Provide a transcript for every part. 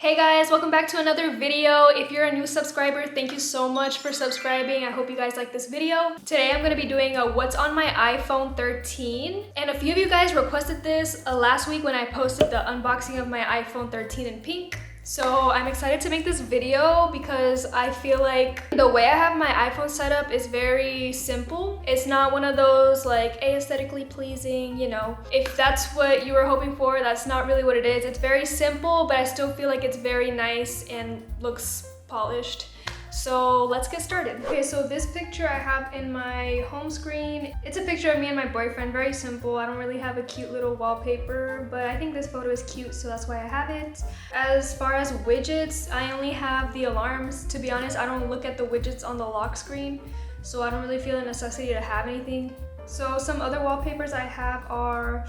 Hey guys, welcome back to another video. If you're a new subscriber, thank you so much for subscribing. I hope you guys like this video. Today I'm going to be doing a what's on my iPhone 13. And a few of you guys requested this last week when I posted the unboxing of my iPhone 13 in pink. So I'm excited to make this video because I feel like the way I have my iPhone set up is very simple. It's not one of those like aesthetically pleasing, you know. If that's what you were hoping for, that's not really what it is. It's very simple, but I still feel like it's very nice and looks polished. So let's get started. Okay, so this picture I have in my home screen, it's a picture of me and my boyfriend, very simple. I don't really have a cute little wallpaper, but I think this photo is cute, so that's why I have it. As far as widgets, I only have the alarms. To be honest, I don't look at the widgets on the lock screen, so I don't really feel the necessity to have anything. So some other wallpapers I have are,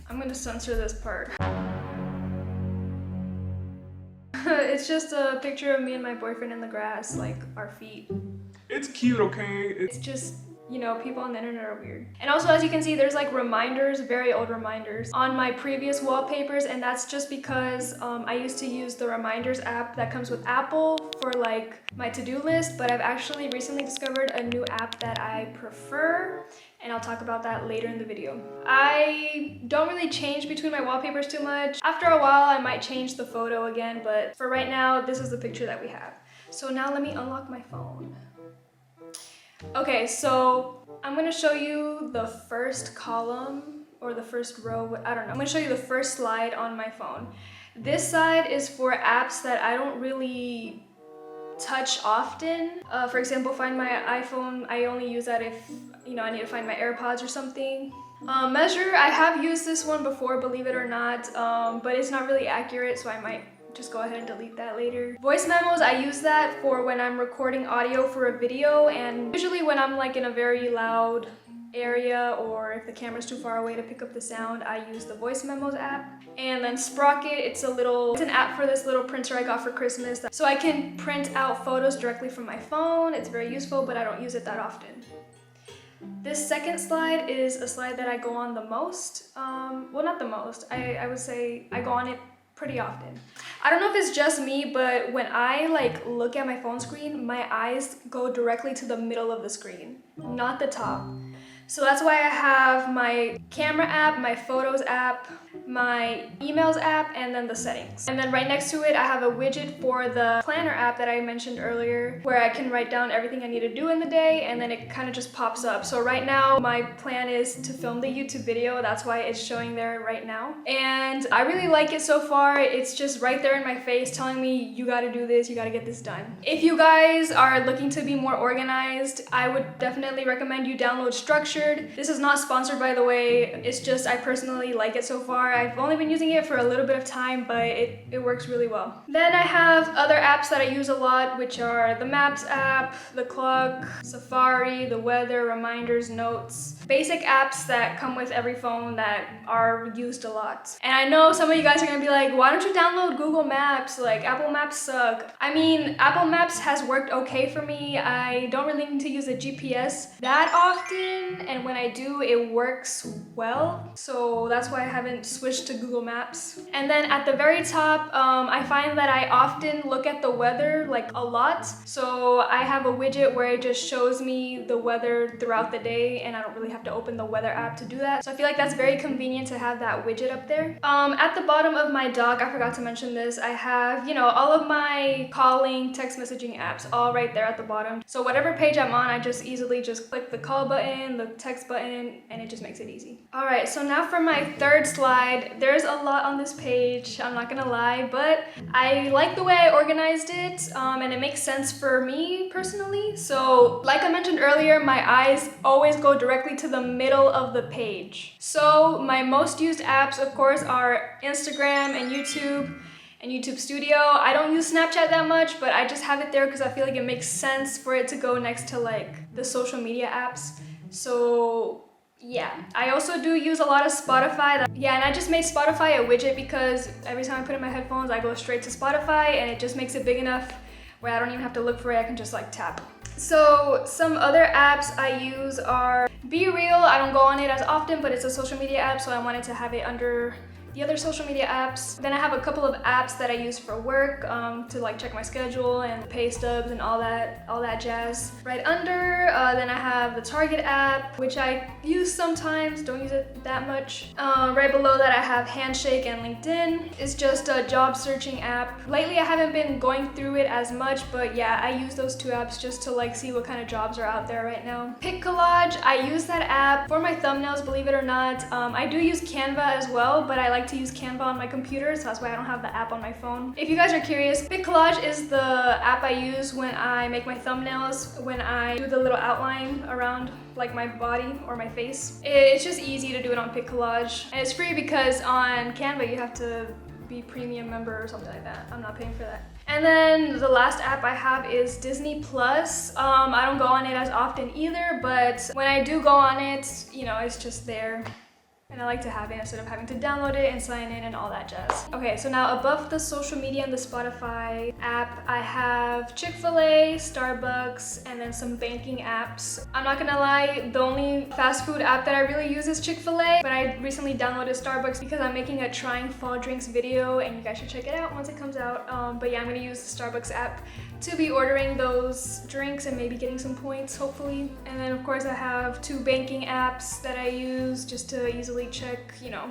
I'm gonna censor this part. It's just a picture of me and my boyfriend in the grass, like our feet. It's cute, okay? It's just, you know, people on the internet are weird. And also, as you can see, there's like reminders, very old reminders on my previous wallpapers, and that's just because I used to use the reminders app that comes with Apple for like my to-do list, but I've actually recently discovered a new app that I prefer, and I'll talk about that later in the video. I don't really change between my wallpapers too much. After a while, I might change the photo again, but for right now, this is the picture that we have. So now let me unlock my phone. Okay, so I'm gonna show you the first column or the first row, I don't know. I'm gonna show you the first slide on my phone. This side is for apps that I don't really touch often. For example, Find My iPhone, I only use that if, you know, I need to find my AirPods or something. Measure, I have used this one before, believe it or not, but it's not really accurate, so I might just go ahead and delete that later. Voice memos, I use that for when I'm recording audio for a video, and usually when I'm like in a very loud area or if the camera's too far away to pick up the sound, I use the voice memos app. And then Sprocket, it's an app for this little printer I got for Christmas, so I can print out photos directly from my phone. It's very useful, but I don't use it that often. This second slide is a slide that I go on the most. Well, not the most, I would say I go on it pretty often. I don't know if it's just me, but when I like look at my phone screen, my eyes go directly to the middle of the screen, not the top. So that's why I have my camera app, my photos app, my emails app, and then the settings. And then right next to it, I have a widget for the planner app that I mentioned earlier, where I can write down everything I need to do in the day, and then it kind of just pops up. So right now, my plan is to film the YouTube video. That's why it's showing there right now. And I really like it so far. It's just right there in my face telling me, you gotta do this, you gotta get this done. If you guys are looking to be more organized, I would definitely recommend you download Structure. This is not sponsored, by the way. It's just I personally like it so far. I've only been using it for a little bit of time, but it works really well. Then I have other apps that I use a lot, which are the Maps app, the clock, Safari, the weather, reminders, notes. Basic apps that come with every phone that are used a lot. And I know some of you guys are gonna be like, why don't you download Google Maps? Like, Apple Maps suck. I mean, Apple Maps has worked okay for me. I don't really need to use a GPS that often, and when I do, it works well. So that's why I haven't switched to Google Maps. And then at the very top, I find that I often look at the weather like a lot. So I have a widget where it just shows me the weather throughout the day, and I don't really have to open the weather app to do that. So I feel like that's very convenient to have that widget up there. At the bottom of my dock, I forgot to mention this, I have, you know, all of my calling, text messaging apps all right there at the bottom. So whatever page I'm on, I just easily just click the call button, the text button, and it just makes it easy. All right, so now for my third slide, there's a lot on this page, I'm not gonna lie, but I like the way I organized it, and it makes sense for me personally. So like I mentioned earlier, my eyes always go directly to the middle of the page. So my most used apps, of course, are Instagram and YouTube Studio. I don't use Snapchat that much, but I just have it there because I feel like it makes sense for it to go next to like the social media apps. So yeah, I also do use a lot of Spotify. Yeah, and I just made Spotify a widget because every time I put in my headphones, I go straight to Spotify, and it just makes it big enough where I don't even have to look for it. I can just like tap. So some other apps I use are Be Real. I don't go on it as often, but it's a social media app, so I wanted to have it under the other social media apps. Then I have a couple of apps that I use for work to like check my schedule and pay stubs and all that jazz. Right under, then I have the Target app, which I use sometimes, don't use it that much. Right below that I have Handshake and LinkedIn. It's just a job searching app. Lately I haven't been going through it as much, but yeah, I use those two apps just to like see what kind of jobs are out there right now. Pic Collage, I use that app for my thumbnails, believe it or not. I do use Canva as well, but I like to use Canva on my computer, so that's why I don't have the app on my phone. If you guys are curious, Pic Collage is the app I use when I make my thumbnails, when I do the little outline around like my body or my face. It's just easy to do it on Pic Collage, and it's free because on Canva you have to be premium member or something like that. I'm not paying for that. And then the last app I have is Disney Plus. I don't go on it as often either, but when I do go on it, you know, it's just there. And I like to have it instead of having to download it and sign in and all that jazz. Okay, so now above the social media and the Spotify app, I have Chick-fil-A, Starbucks, and then some banking apps. I'm not gonna lie, the only fast food app that I really use is Chick-fil-A, but I recently downloaded Starbucks because I'm making a trying fall drinks video, and you guys should check it out once it comes out. But yeah, I'm gonna use the Starbucks app to be ordering those drinks and maybe getting some points, hopefully. And then of course I have 2 banking apps that I use just to easily check, you know,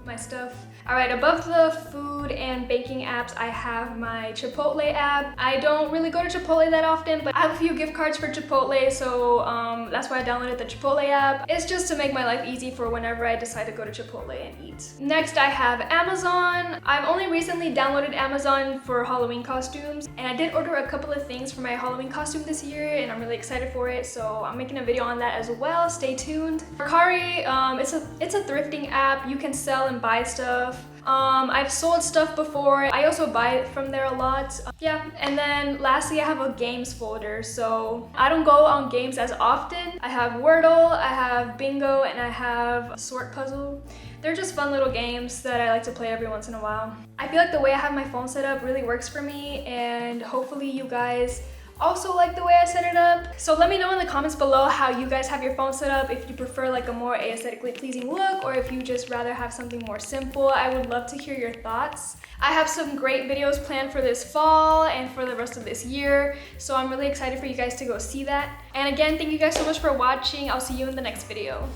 my stuff. All right, above the food and baking apps, I have my Chipotle app. I don't really go to Chipotle that often, but I have a few gift cards for Chipotle, so that's why I downloaded the Chipotle app. It's just to make my life easy for whenever I decide to go to Chipotle and eat. Next, I have Amazon. I've only recently downloaded Amazon for Halloween costumes, and I did order a couple of things for my Halloween costume this year, and I'm really excited for it, so I'm making a video on that as well. Stay tuned. Mercari, it's a thrifting app. You can sell and buy stuff. I've sold stuff before. I also buy it from there a lot. Yeah, and then lastly I have a games folder. So I don't go on games as often. I have Wordle, I have Bingo, and I have Sort Puzzle. They're just fun little games that I like to play every once in a while. I feel like the way I have my phone set up really works for me, and hopefully you guys also like the way I set it up. So let me know in the comments below how you guys have your phone set up, if you prefer like a more aesthetically pleasing look, or if you just rather have something more simple. I would love to hear your thoughts. I have some great videos planned for this fall and for the rest of this year, so I'm really excited for you guys to go see that. And again, thank you guys so much for watching. I'll see you in the next video.